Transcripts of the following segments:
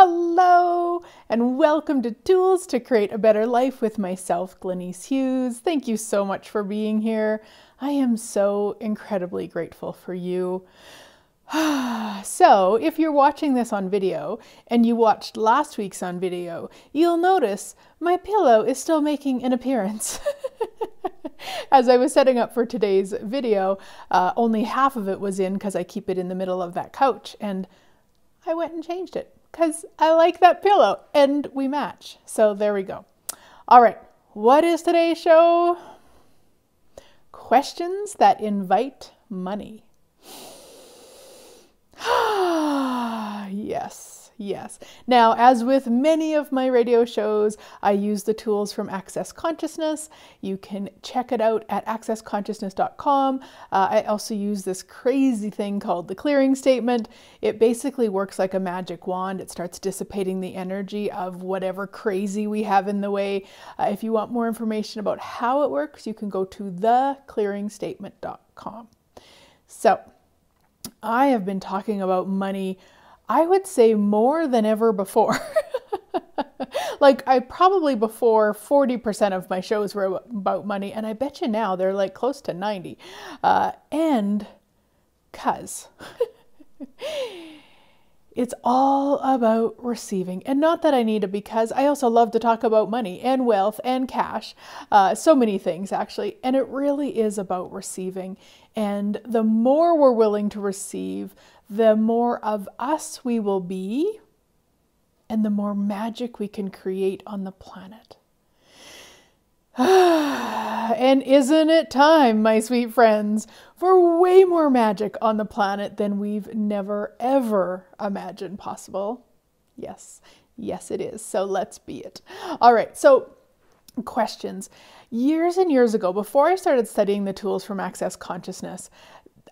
Hello, and welcome to Tools to Create a Better Life with myself, Glenyce Hughes. Thank you so much for being here. I am so incredibly grateful for you. So, if you're watching this on video and you watched last week's on video, you'll notice my pillow is still making an appearance. As I was setting up for today's video, only half of it was in because I keep it in the middle of that couch, and I went and changed it because I like that pillow and we match. So there we go. All right, what is today's show? Questions that invite money. Yes. Now, as with many of my radio shows, I use the tools from Access Consciousness. You can check it out at accessconsciousness.com. I also use this crazy thing called the clearing statement. It basically works like a magic wand. It starts dissipating the energy of whatever crazy we have in the way. If you want more information about how it works, you can go to theclearingstatement.com. So, I have been talking about money, I would say, more than ever before. Like, I probably before 40% of my shows were about money, and I bet you now they're like close to 90. And cuz it's all about receiving. And not that I need it, because I also love to talk about money and wealth and cash. So many things, actually. And it really is about receiving. And the more we're willing to receive, the more of us we will be, and the more magic we can create on the planet. And isn't it time, my sweet friends, for way more magic on the planet than we've never, ever imagined possible? Yes, it is. So let's be it. All right, so questions. Years and years ago, before I started studying the tools from Access Consciousness,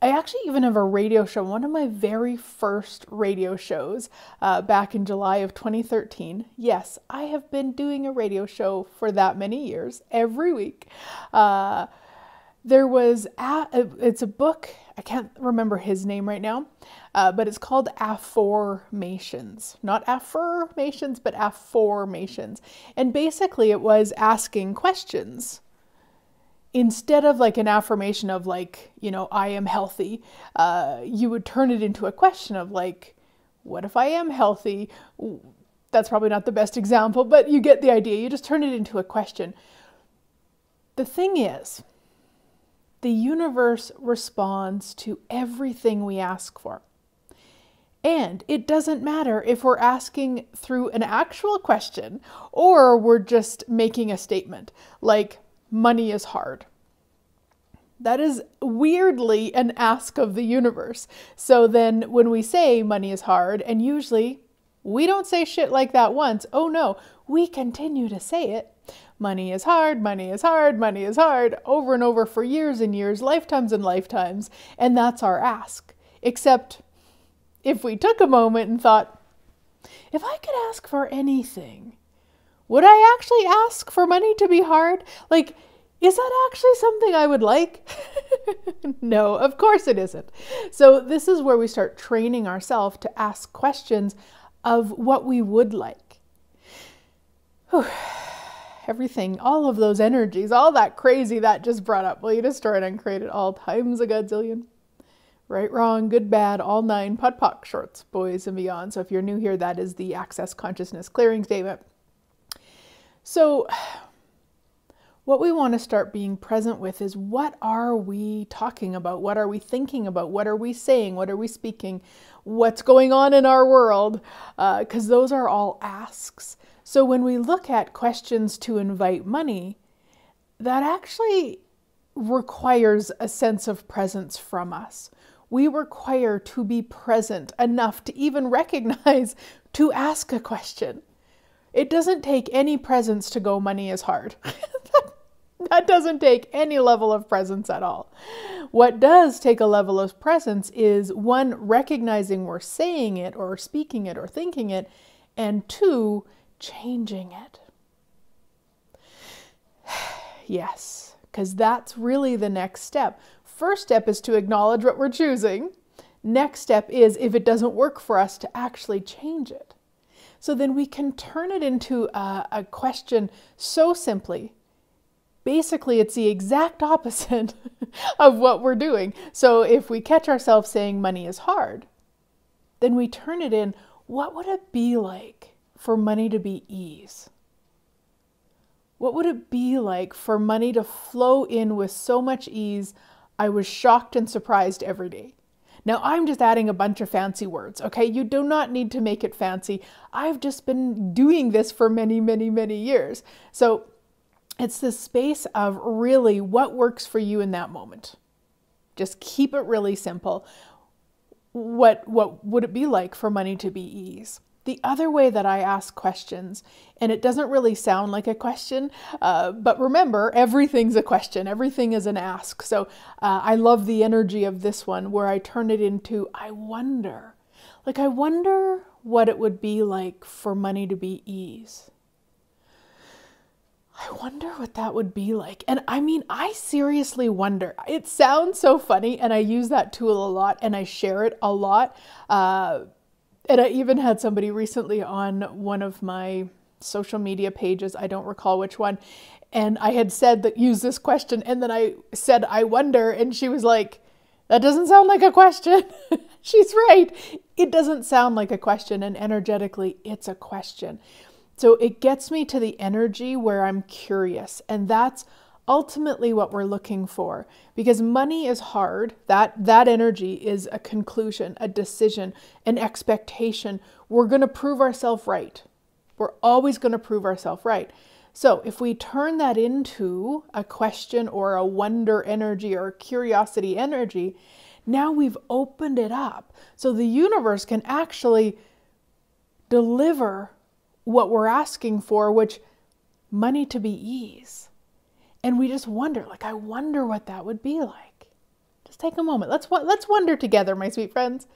I actually even have a radio show, one of my very first radio shows back in July of 2013. Yes, I have been doing a radio show for that many years, every week. It's a book, I can't remember his name right now, but it's called Affirmations. Not affirmations, but Affirmations. And basically it was asking questions. Instead of like an affirmation of like, I am healthy, you would turn it into a question of like, what if I am healthy? That's probably not the best example, but you get the idea. You just turn it into a question. The thing is, the universe responds to everything we ask for. And it doesn't matter if we're asking through an actual question or we're just making a statement like, money is hard. That is weirdly an ask of the universe. So then when we say money is hard, and usually we don't say shit like that once. Oh no, we continue to say it. Money is hard, money is hard, money is hard, over and over for years and years, lifetimes and lifetimes. And that's our ask. Except if we took a moment and thought, if I could ask for anything, would I actually ask for money to be hard? Like, is that actually something I would like? No, of course it isn't. So this is where we start training ourselves to ask questions of what we would like. Whew. Everything, all of those energies, all that crazy that just brought up, will you destroy it and create it all times a godzillion? Right, wrong, good, bad, all 9, pot, pock, shorts, boys and beyond. So if you're new here, that is the Access Consciousness clearing statement. So what we want to start being present with is, what are we talking about? What are we thinking about? What are we saying? What are we speaking? What's going on in our world? Because those are all asks. So when we look at questions to invite money, that actually requires a sense of presence from us. We require to be present enough to even recognize to ask a question. It doesn't take any presence to go, money is hard. That doesn't take any level of presence at all. What does take a level of presence is, one, recognizing we're saying it or speaking it or thinking it, and two, changing it. Yes, because that's really the next step. First step is to acknowledge what we're choosing. Next step is, if it doesn't work for us, to actually change it. So then we can turn it into a question so simply. Basically, it's the exact opposite of what we're doing. So if we catch ourselves saying money is hard, then we turn it in, what would it be like for money to be ease? What would it be like for money to flow in with so much ease, I was shocked and surprised every day? Now, I'm just adding a bunch of fancy words, okay? You do not need to make it fancy. I've just been doing this for many, many, many years. So it's this space of really what works for you in that moment. Just keep it really simple. What would it be like for money to be ease? The other way that I ask questions, and it doesn't really sound like a question, but remember, everything's a question. Everything is an ask. So I love the energy of this one where I turn it into, I wonder. Like, I wonder what it would be like for money to be ease. I wonder what that would be like. And I mean, I seriously wonder. It sounds so funny, and I use that tool a lot, and I share it a lot. And I even had somebody recently on one of my social media pages, I don't recall which one, and I had said that use this question, and then I said, I wonder, and she was like, that doesn't sound like a question. She's right. It doesn't sound like a question, and energetically, it's a question. So it gets me to the energy where I'm curious, and that's ultimately what we're looking for, because money is hard. That energy is a conclusion, a decision, an expectation. We're going to prove ourselves right. We're always going to prove ourselves right. So if we turn that into a question or a wonder energy or a curiosity energy, now we've opened it up. So the universe can actually deliver what we're asking for, which money to be ease. And we just wonder, like, I wonder what that would be like. Just take a moment. Let's wonder together, my sweet friends.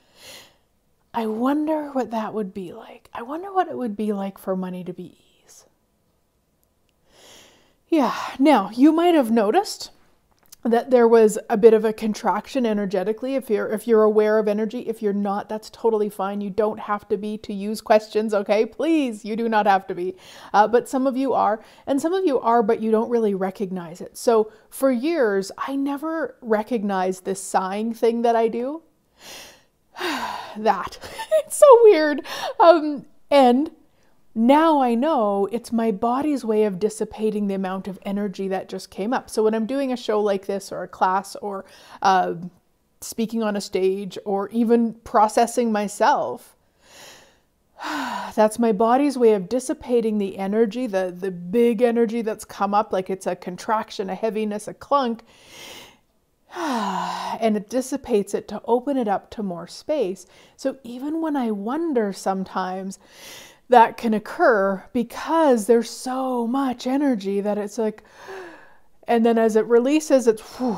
I wonder what that would be like. I wonder what it would be like for money to be ease. Yeah. Now, you might have noticed that there was a bit of a contraction energetically. If you're aware of energy, if you're not, that's totally fine. You don't have to be to use questions, okay? Please, you do not have to be. But some of you are, and some of you are, but you don't really recognize it. So for years, I never recognized this sighing thing that I do. That. It's so weird. And now I know it's my body's way of dissipating the amount of energy that just came up. So when I'm doing a show like this or a class or speaking on a stage or even processing myself, that's my body's way of dissipating the energy, the big energy that's come up, like it's a contraction, a heaviness, a clunk, and it dissipates it to open it up to more space. So even when I wonder sometimes, that can occur because there's so much energy that it's like, and then as it releases, it's whew.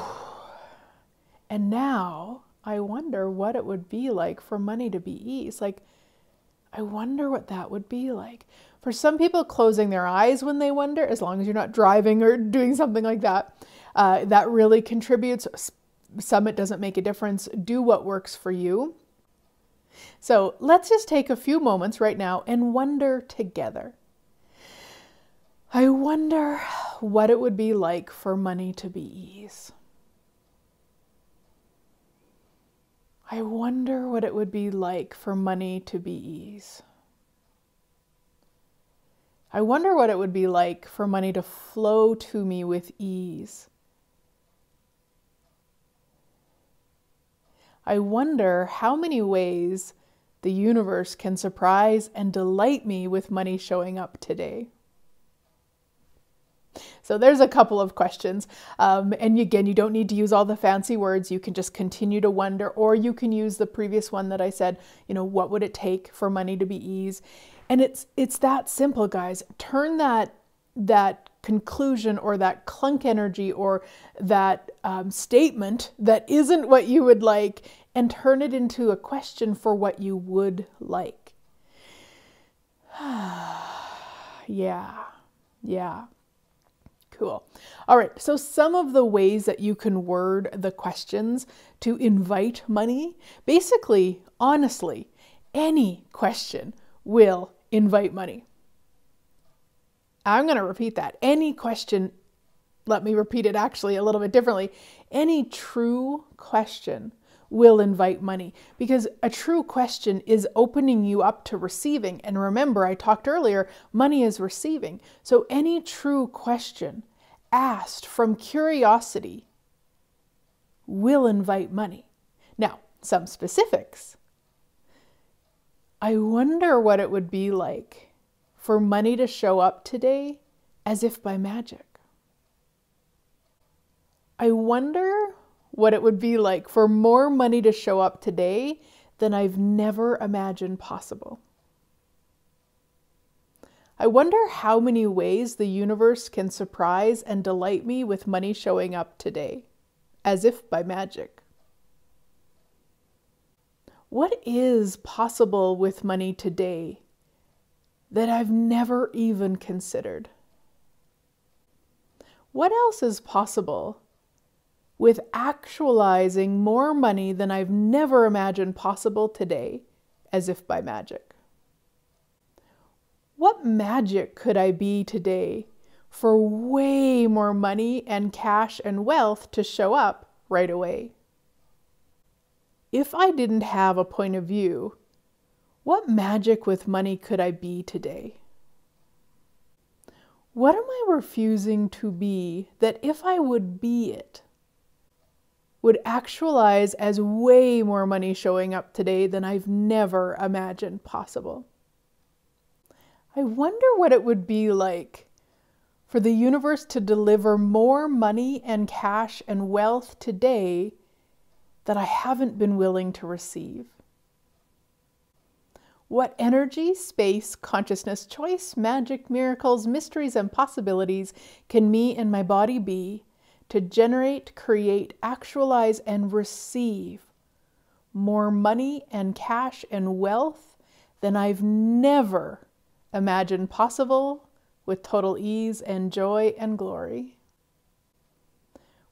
And now I wonder what it would be like for money to be ease. Like, I wonder what that would be like. For some people, closing their eyes when they wonder, as long as you're not driving or doing something like that, that really contributes. Some, it doesn't make a difference. Do what works for you. So let's just take a few moments right now and wonder together. I wonder what it would be like for money to be ease. I wonder what it would be like for money to be ease. I wonder what it would be like for money to flow to me with ease. I wonder how many ways the universe can surprise and delight me with money showing up today. So there's a couple of questions. And again, you don't need to use all the fancy words. You can just continue to wonder, or you can use the previous one that I said, what would it take for money to be ease? And it's that simple, guys. Turn that conclusion or that clunk energy or that statement that isn't what you would like and turn it into a question for what you would like. Yeah. Cool. All right. So some of the ways that you can word the questions to invite money, basically, honestly, any question will invite money. I'm going to repeat that. Any question, let me repeat it actually a little bit differently. Any true question will invite money, because a true question is opening you up to receiving. And remember, I talked earlier, money is receiving. So any true question asked from curiosity will invite money. Now, some specifics. I wonder what it would be like for money to show up today as if by magic. I wonder what it would be like for more money to show up today than I've never imagined possible. I wonder how many ways the universe can surprise and delight me with money showing up today, as if by magic. What is possible with money today that I've never even considered? What else is possible with actualizing more money than I've never imagined possible today, as if by magic? What magic could I be today for way more money and cash and wealth to show up right away? If I didn't have a point of view, what magic with money could I be today? What am I refusing to be that if I would be it, would actualize as way more money showing up today than I've never imagined possible? I wonder what it would be like for the universe to deliver more money and cash and wealth today that I haven't been willing to receive. What energy, space, consciousness, choice, magic, miracles, mysteries, and possibilities can me and my body be to generate, create, actualize, and receive more money and cash and wealth than I've never imagined possible, with total ease and joy and glory?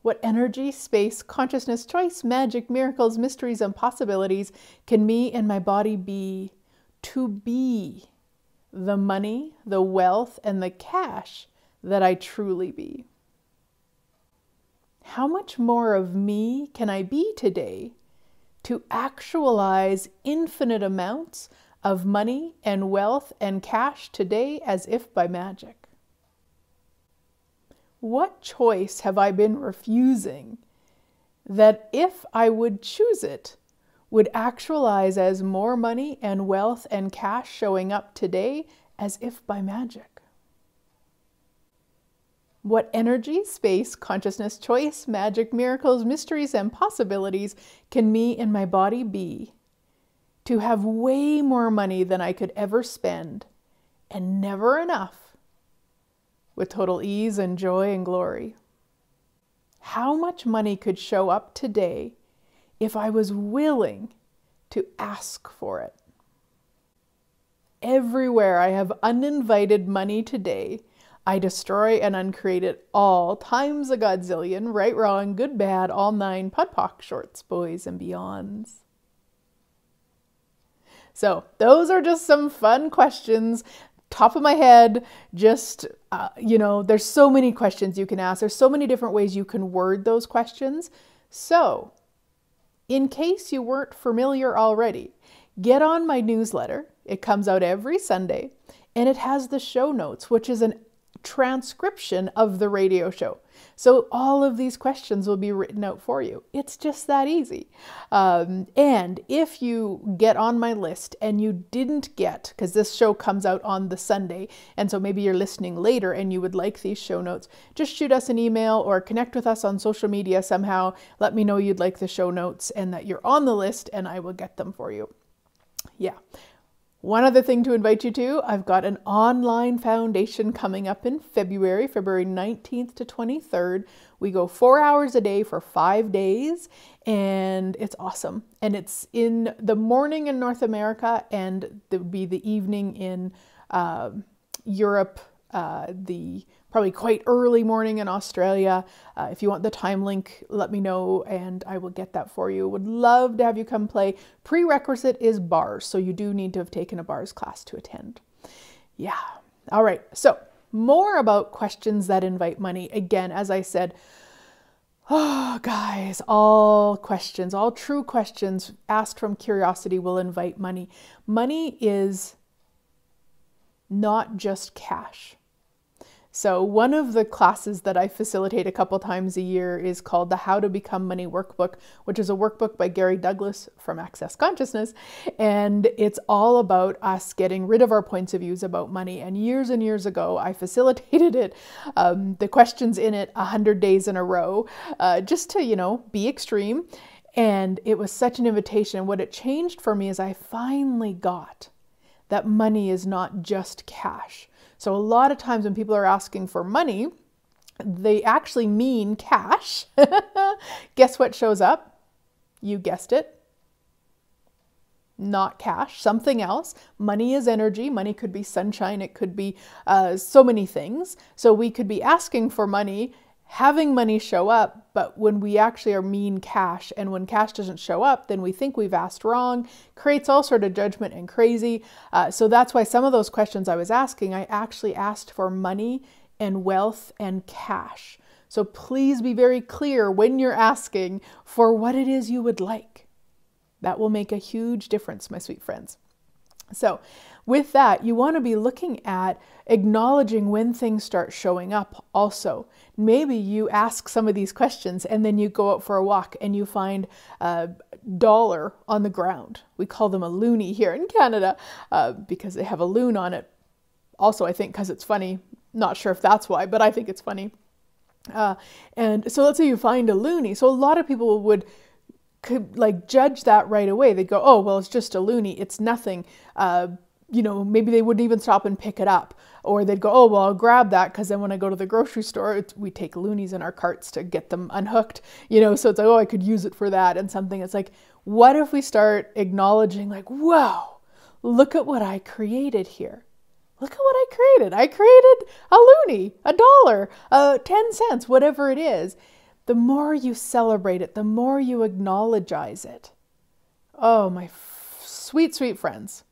What energy, space, consciousness, choice, magic, miracles, mysteries, and possibilities can me and my body be to be the money, the wealth, and the cash that I truly be? How much more of me can I be today to actualize infinite amounts of money and wealth and cash today as if by magic? What choice have I been refusing that, if I would choose it, would actualize as more money and wealth and cash showing up today as if by magic? What energy, space, consciousness, choice, magic, miracles, mysteries, and possibilities can me and my body be to have way more money than I could ever spend, and never enough, with total ease and joy and glory? How much money could show up today if I was willing to ask for it? Everywhere I have uninvited money today, I destroy and uncreate it all, times a godzillion, right, wrong, good, bad, all nine, POD, POC, shorts, boys, and beyonds. So those are just some fun questions. Top of my head, just, there's so many questions you can ask. There's so many different ways you can word those questions. So, in case you weren't familiar already, get on my newsletter. It comes out every Sunday, and it has the show notes, which is a transcription of the radio show. So all of these questions will be written out for you. It's just that easy. And if you get on my list and you didn't get, because this show comes out on the Sunday, and so maybe you're listening later and you would like these show notes, just shoot us an email or connect with us on social media somehow. Let me know you'd like the show notes and that you're on the list, and I will get them for you. Yeah. One other thing to invite you to, I've got an online foundation coming up in February 19th to 23rd. We go 4 hours a day for 5 days, and it's awesome. And it's in the morning in North America, and it would be the evening in Europe, the probably quite early morning in Australia. If you want the time link, let me know and I will get that for you. Would love to have you come play. Prerequisite is bars, so you do need to have taken a bars class to attend. Yeah. All right. So more about questions that invite money. Again, as I said, oh, guys, all questions, all true questions asked from curiosity will invite money. Money is not just cash. So one of the classes that I facilitate a couple times a year is called the How to Become Money Workbook, which is a workbook by Gary Douglas from Access Consciousness. And it's all about us getting rid of our points of views about money. And years ago, I facilitated it, the questions in it 100 days in a row, just to, be extreme. And it was such an invitation. What it changed for me is I finally got that money is not just cash. So a lot of times when people are asking for money, they actually mean cash. Guess what shows up? You guessed it. Not cash, something else. Money is energy. Money could be sunshine. It could be so many things. So we could be asking for money, having money show up, but when we actually are mean cash, and when cash doesn't show up, then we think we've asked wrong, creates all sort of judgment and crazy. So that's why some of those questions I was asking, I actually asked for money and wealth and cash. So please be very clear when you're asking for what it is you would like. That will make a huge difference, my sweet friends. So with that, you want to be looking at acknowledging when things start showing up also. Maybe you ask some of these questions and then you go out for a walk and you find a dollar on the ground. We call them a loonie here in Canada because they have a loon on it. Also, I think because it's funny. Not sure if that's why, but I think it's funny. And so let's say you find a loonie. So a lot of people could like judge that right away. They'd go, oh, well, it's just a loonie. It's nothing. Maybe they wouldn't even stop and pick it up. Or they'd go, oh, well, I'll grab that because then when I go to the grocery store, we take loonies in our carts to get them unhooked, so it's like, oh, I could use it for that and something. It's like, what if we start acknowledging like, wow, look at what I created here. Look at what I created. I created a loonie, a dollar, 10 cents, whatever it is. The more you celebrate it, the more you acknowledge it. Oh, my sweet, sweet friends.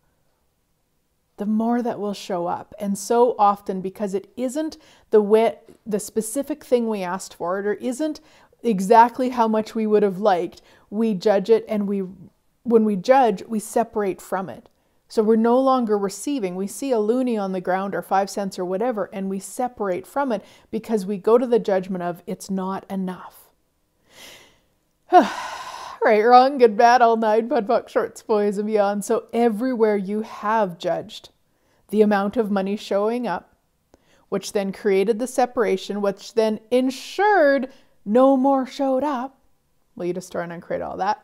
The more that will show up. And so often, because it isn't the specific thing we asked for, or isn't exactly how much we would have liked, we judge it, and when we judge, we separate from it. So we're no longer receiving. We see a loonie on the ground or 5 cents or whatever, and we separate from it because we go to the judgment of it's not enough. Right, wrong, good, bad, all nine, POD, POC, shorts, boys, and beyond. So everywhere you have judged the amount of money showing up, which then created the separation, which then ensured no more showed up. Well, you destroy and uncreate all that.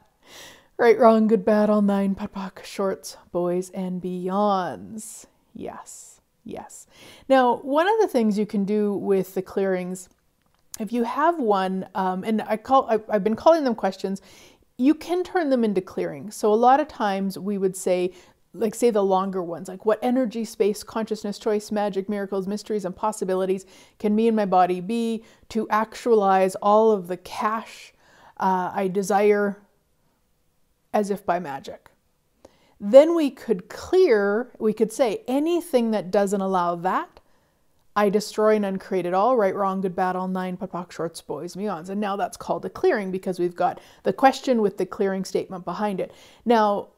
Right, wrong, good, bad, all nine, POD, POC, shorts, boys, and beyonds. Yes, yes. Now, one of the things you can do with the clearings, if you have one, and I've been calling them questions, you can turn them into clearings. So a lot of times we would say the longer ones, like what energy, space, consciousness, choice, magic, miracles, mysteries, and possibilities can me and my body be to actualize all of the cash I desire as if by magic. Then we could say anything that doesn't allow that, I destroy and uncreate it all, right, wrong, good, bad, all nine, POD, POC, shorts, boys, beyonds. And now that's called a clearing because we've got the question with the clearing statement behind it. Now,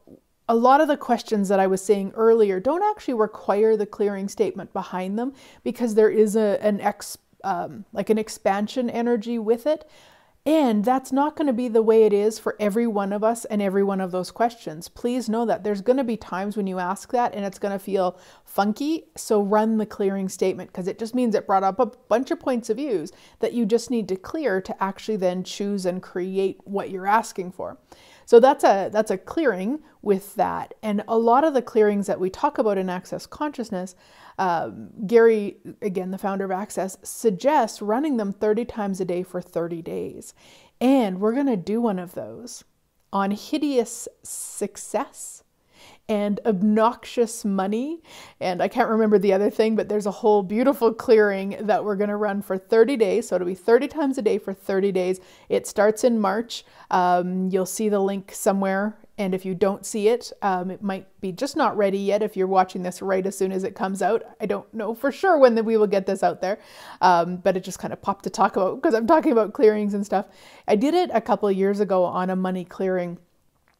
a lot of the questions that I was saying earlier don't actually require the clearing statement behind them because there is an expansion energy with it. And that's not going to be the way it is for every one of us and every one of those questions. Please know that there's going to be times when you ask that and it's going to feel funky. So run the clearing statement because it just means it brought up a bunch of points of views that you just need to clear to actually then choose and create what you're asking for. So that's a clearing with that. And a lot of the clearings that we talk about in Access Consciousness, Gary, again, the founder of Access, suggests running them 30 times a day for 30 days. And we're going to do one of those on hideous success and obnoxious money. And I can't remember the other thing, but there's a whole beautiful clearing that we're going to run for 30 days. So it'll be 30 times a day for 30 days. It starts in March. You'll see the link somewhere. And if you don't see it, it might be just not ready yet if you're watching this right as soon as it comes out. I don't know for sure when we will get this out there, but it just kind of popped to talk about because I'm talking about clearings and stuff. I did it a couple of years ago on a money clearing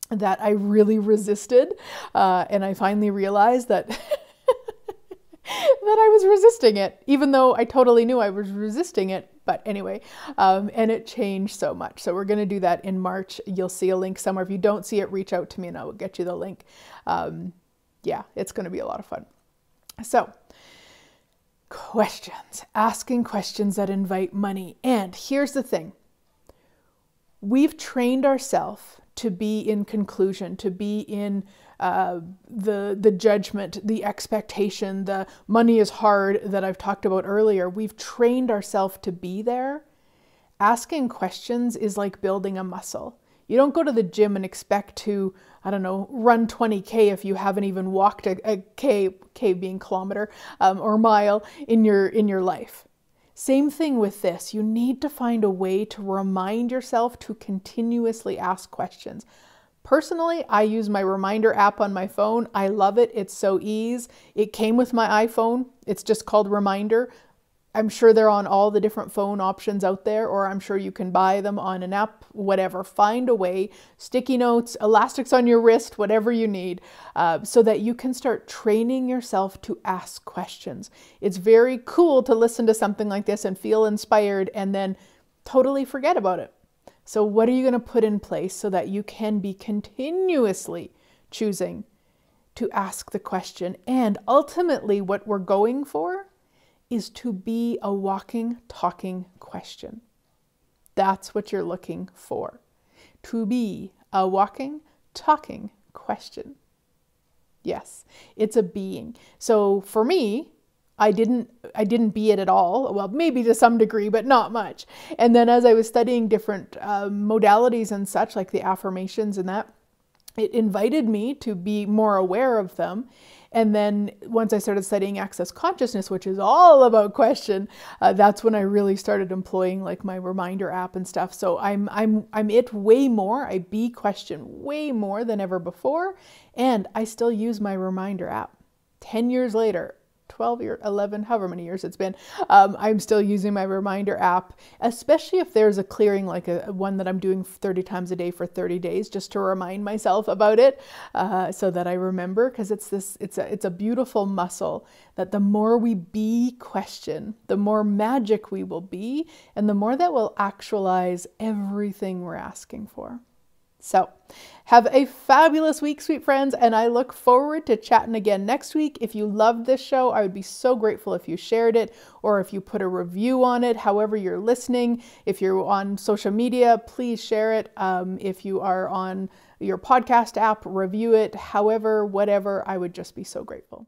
that I really resisted, and I finally realized that that I was resisting it, even though I totally knew I was resisting it. But anyway, and it changed so much. So we're going to do that in March. You'll see a link somewhere. If you don't see it, reach out to me and I will get you the link. Yeah, it's going to be a lot of fun. So questions, asking questions that invite money. And here's the thing. We've trained ourselves to be in conclusion, to be in the judgment, the expectation, the money is hard that I've talked about earlier. We've trained ourselves to be there. Asking questions is like building a muscle. You don't go to the gym and expect to, I don't know, run 20K if you haven't even walked a K being kilometer, or mile in your life. Same thing with this. You need to find a way to remind yourself to continuously ask questions. Personally, I use my reminder app on my phone. I love it. It's so easy. It came with my iPhone. It's just called Reminder. I'm sure they're on all the different phone options out there, or I'm sure you can buy them on an app, whatever. Find a way, sticky notes, elastics on your wrist, whatever you need, so that you can start training yourself to ask questions. It's very cool to listen to something like this and feel inspired and then totally forget about it. So what are you going to put in place so that you can be continuously choosing to ask the question? And ultimately what we're going for is to be a walking, talking question. That's what you're looking for. To be a walking, talking question. Yes, it's a being. So for me, I didn't be it at all. Well, maybe to some degree, but not much. And then as I was studying different modalities and such, like the affirmations and that, it invited me to be more aware of them. And then once I started studying access consciousness, which is all about question, that's when I really started employing like my reminder app and stuff. So I'm it way more. I be question way more than ever before. And I still use my reminder app. 10 years later, 12 years, 11, however many years it's been, I'm still using my reminder app, especially if there's a clearing like one that I'm doing 30 times a day for 30 days, just to remind myself about it, so that I remember, because it's a beautiful muscle that the more we be question, the more magic we will be, and the more that will actualize everything we're asking for. So have a fabulous week, sweet friends, and I look forward to chatting again next week. If you loved this show, I would be so grateful if you shared it or if you put a review on it, however you're listening. If you're on social media, please share it. If you are on your podcast app, review it. However, whatever, I would just be so grateful.